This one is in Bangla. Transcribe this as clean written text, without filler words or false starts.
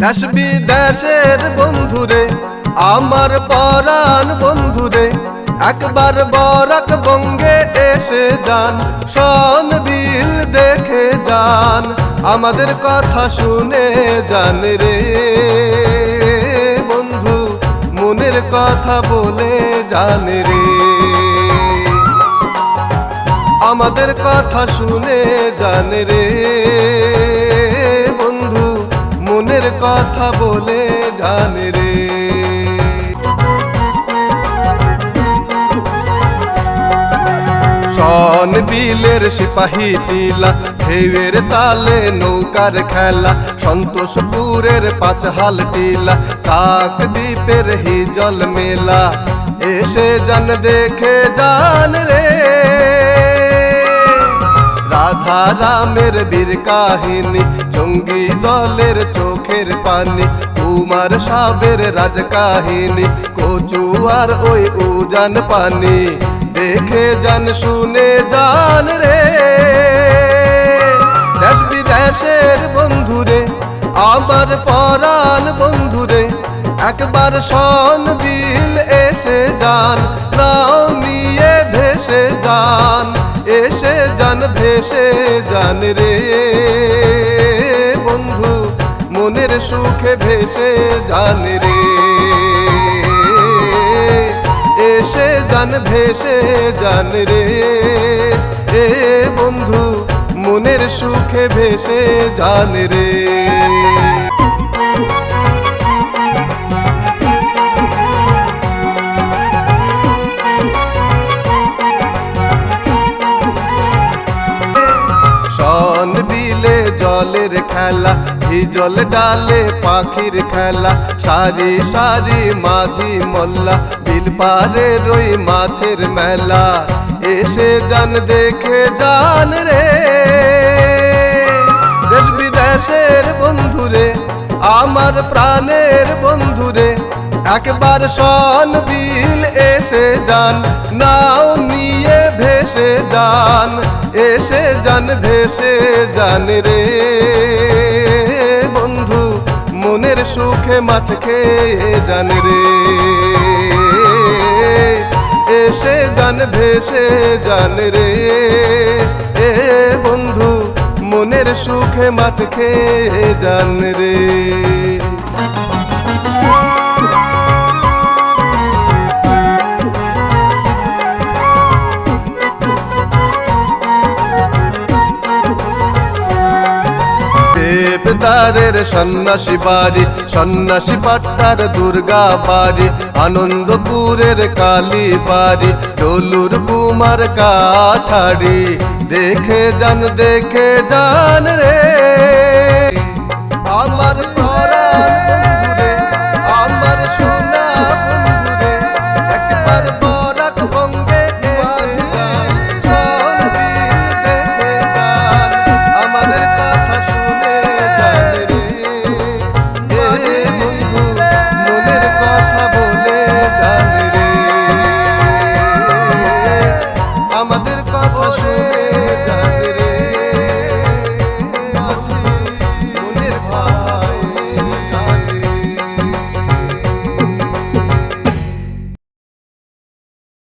দেশ বিদেশের বন্ধুরে আমার পরাণ বন্ধুরে একবার বরাক বঙ্গে এসে যান, সনবিল দেখে যান, আমাদের কথা শুনে যান রে বন্ধু, মনের কথা বলে যান রে, আমাদের কথা শুনে যান রে বন্ধু, মনের কথা বলে যান রে। সনবিলের সিপাহী টিলা, ঢেউয়ের তালে নৌকার খেলা, সন্তোষপুরের পাঁচহাল টিলা, কাকদ্বীপের হিজল মেলা, এসে যান দেখে যান রে, রাধা রামের বীর কাহিনী, জঙ্গি দলের চোখের পানি, কুমার সাবের রাজ কাহিনী, কচুয়ার ওই উজান পানি, দেখে যান শুনে যান রে। দেশ বিদেশের বন্ধুরে আমার পরাণ বন্ধুরে একবার সনবিল এসে যান, নাও নিয়ে ভেসে যান, এসে যান ভেসে যান রে বন্ধু, মনের সুখে ভেসে যান রে, এসে যান ভেসে যান রে এ বন্ধু, মনের সুখে ভেসে যান রে। সনবিলে জলের খেলা, হিজল ডালে পাখির খেলা, সারি সারি মাঝি মোল্লা, বিল পারে রই মাছের মেলা, এসে যান দেখে যান রে। দেশ বিদেশের বন্ধুরে আমার প্রাণের বন্ধুরে একবার সনবিল এসে যান, নাও নিয়ে ভেসে যান, এসে যান ভেসে যান রে বন্ধু, মনের সুখে মাছ খেয়ে যান রে, এসে যান ভেসে যান রে এ বন্ধু, মনের সুখে মাছ খেয়ে যান রে। দেবদারের সন্ন্যাসী বাড়ি, সন্ন্যাসী পাট্টার দুর্গা বাড়ি, আনন্দপুরের কালী বাড়ি, ডলুর কুমার কাছাড়ি, দেখে যান রে